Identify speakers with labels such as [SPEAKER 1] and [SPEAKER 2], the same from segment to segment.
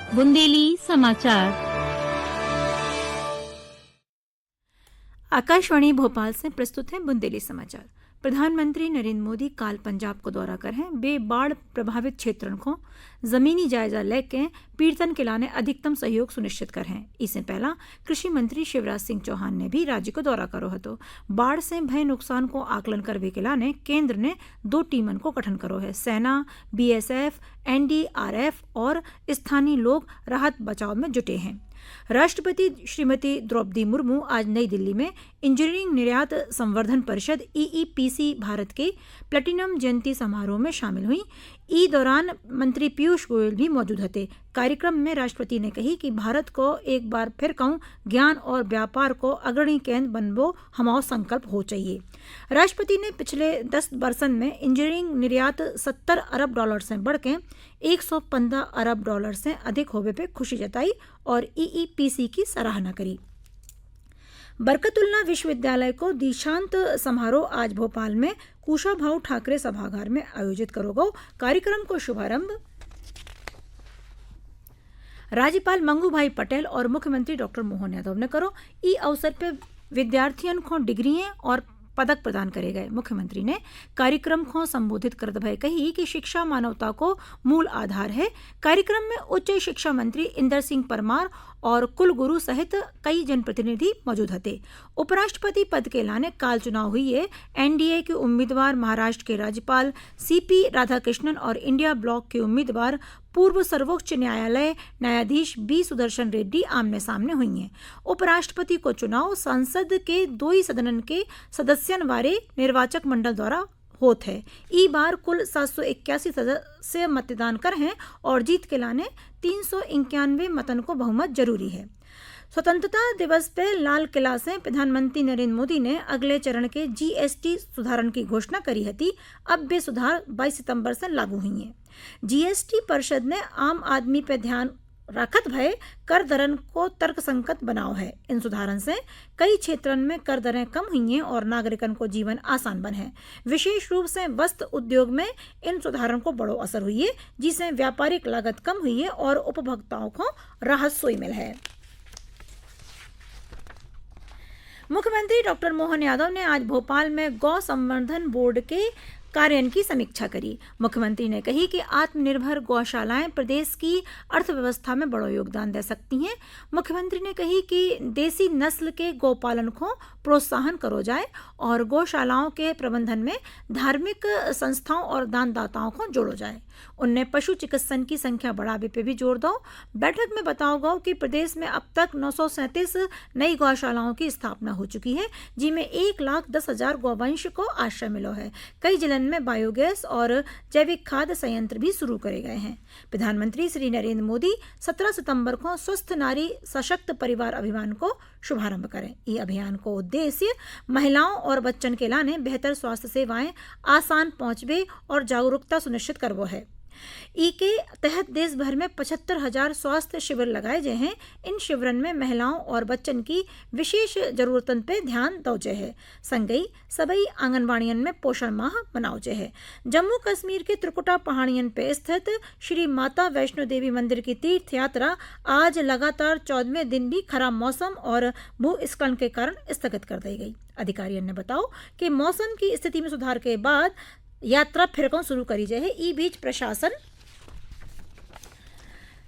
[SPEAKER 1] बुंदेली समाचार।
[SPEAKER 2] आकाशवाणी भोपाल से प्रस्तुत है बुंदेली समाचार। प्रधानमंत्री नरेंद्र मोदी काल पंजाब को दौरा कर हैं। बे बाढ़ प्रभावित क्षेत्रों को जमीनी जायजा लेके पीड़तन के लाने अधिकतम सहयोग सुनिश्चित कर हैं। इससे पहला कृषि मंत्री शिवराज सिंह चौहान ने भी राज्य को दौरा करो हतो। बाढ़ से भय नुकसान को आकलन करवे के लाने केंद्र ने 2 टीमन को गठन करो है। सेना, बीएसएफ, एनडीआरएफ और स्थानीय लोग राहत बचाव में जुटे हैं। राष्ट्रपति श्रीमती द्रौपदी मुर्मू आज नई दिल्ली में इंजीनियरिंग निर्यात संवर्धन परिषद ईईपीसी भारत के प्लेटिनम जयंती समारोह में शामिल हुई। दौरान मंत्री पीयूष गोयल भी मौजूद थे। कार्यक्रम में राष्ट्रपति ने कही कि भारत को एक बार फिर कहूँ ज्ञान और व्यापार को अग्रणी केंद्र बनबो हमारा संकल्प हो चाहिए। राष्ट्रपति ने पिछले 10 वर्षन में इंजीनियरिंग निर्यात $70 अरब से बढ़ के $115 अरब से अधिक होने पे खुशी जताई और ईईपीसी की सराहना करी। बरकतुल्ला विश्वविद्यालय को दीक्षांत समारोह आज भोपाल में कुशाभाऊ ठाकरे सभागार में आयोजित करोगा। कार्यक्रम को शुभारंभ राज्यपाल मंगूभाई पटेल और मुख्यमंत्री डॉक्टर मोहन यादव ने करो। ई अवसर पर विद्यार्थियों को डिग्रियां और पदक प्रदान करे गए। मुख्यमंत्री ने कार्यक्रम को संबोधित करते हुए कही कि शिक्षा मानवता को मूल आधार है। कार्यक्रम में उच्च शिक्षा मंत्री इंदर सिंह परमार और कुलगुरु सहित कई जनप्रतिनिधि मौजूद थे। उपराष्ट्रपति पद के लाने काल चुनाव हुई है। एनडीए के उम्मीदवार महाराष्ट्र के राज्यपाल सीपी राधाकृष्णन और इंडिया ब्लॉक के उम्मीदवार पूर्व सर्वोच्च न्यायालय न्यायाधीश बी सुदर्शन रेड्डी आमने सामने हुई हैं। उपराष्ट्रपति को चुनाव संसद के 2 ही सदनन के सदस्यन वाले निर्वाचक मंडल द्वारा होत है। ई बार कुल 781 सदस्य मतदान कर हैं और जीत के लाने 391 मतन को बहुमत जरूरी है। स्वतंत्रता दिवस पर लाल किला से प्रधानमंत्री नरेंद्र मोदी ने अगले चरण के जीएसटी सुधारण की घोषणा करी थी। अब वे सुधार 22 सितंबर से लागू हुई हैं। जीएसटी परिषद ने आम आदमी पर ध्यान रखत भय कर दरन को तर्कसंगत बनाओ है। इन सुधारन से कई क्षेत्रों में कर दरें कम हुई हैं और नागरिकन को जीवन आसान बन है। विशेष रूप से वस्त्र उद्योग में इन सुधारों को बड़ो असर हुई है, जिससे व्यापारिक लागत कम हुई है और उपभोक्ताओं को राहत सोई मिल है। मुख्यमंत्री डॉक्टर मोहन यादव ने आज भोपाल में गौ संवर्धन बोर्ड के कार्यान्वयन की समीक्षा करी। मुख्यमंत्री ने कही कि आत्मनिर्भर गौशालाएं प्रदेश की अर्थव्यवस्था में बड़ा योगदान दे सकती हैं। मुख्यमंत्री ने कही कि देसी नस्ल के गौपालन को प्रोत्साहन करो जाए और गौशालाओं के प्रबंधन में धार्मिक संस्थाओं और दानदाताओं को जोड़ो जाए। उनने पशु चिकित्सन की संख्या बढ़ावे पे भी जोर दो। बैठक में बताओ गौ कि प्रदेश में अब तक 937 नई गौशालाओं की स्थापना हो चुकी है, जिनमें 1,10,000 गौवंश को आश्रय मिलो है। कई जिलों में बायोगैस और जैविक खाद्य संयंत्र भी शुरू करे गए हैं। प्रधानमंत्री श्री नरेंद्र मोदी 17 सितंबर को स्वस्थ नारी सशक्त परिवार अभियान को शुभारंभ करें। ये अभियान को उद्देश्य महिलाओं और बच्चन के लाने बेहतर स्वास्थ्य सेवाएं आसान पहुंचवे और जागरूकता सुनिश्चित करवो है। ई के तहत देश भर में 75,000 स्वास्थ्य शिविर लगाए गए हैं। इन शिविरन में महिलाओं और बच्चन की विशेष जरूरतन पे ध्यान दौजे है। संगई सभी आंगनबाड़ियन में पोषण माह मनाओजे है। जम्मू कश्मीर के त्रिकुटा पहाड़ियन पे स्थित श्री माता वैष्णो देवी मंदिर की तीर्थ यात्रा आज लगातार 14वें दिन भी खराब मौसम और भूस्खलन के कारण स्थगित कर दी गई। अधिकारियों ने बताओ कि मौसम की स्थिति में सुधार के बाद यात्रा फिर शुरू करी जाए है। ई बीच प्रशासन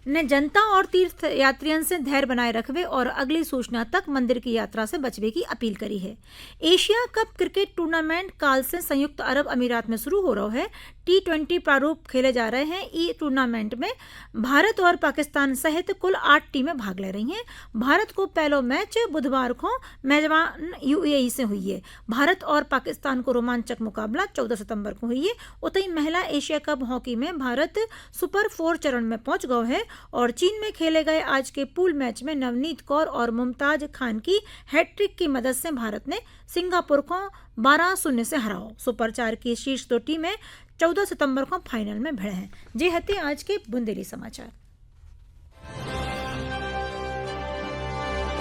[SPEAKER 2] ने जनता और तीर्थ यात्रियों से धैर्य बनाए रखवे और अगली सूचना तक मंदिर की यात्रा से बचने की अपील करी है। एशिया कप क्रिकेट टूर्नामेंट काल से संयुक्त अरब अमीरात में शुरू हो रहा है। T20 प्रारूप खेले जा रहे हैं। ई टूर्नामेंट में भारत और पाकिस्तान सहित कुल 8 टीमें भाग ले रही हैं। भारत को पहला मैच बुधवार को मेजबान यूएई से हुई है। भारत और पाकिस्तान को रोमांचक मुकाबला 14 सितंबर को हुई है। उतई महिला एशिया कप हॉकी में भारत सुपर 4 चरण में पहुंच गया है और चीन में खेले गए आज के पूल मैच में नवनीत कौर और मुमताज खान की हैट्रिक की मदद से भारत ने सिंगापुर को 12-0 से हराओ। सुपर 4 की शीर्ष 2 टीमें 14 सितंबर को फाइनल में भिड़े हैं। जे हते आज के बुंदेली समाचार।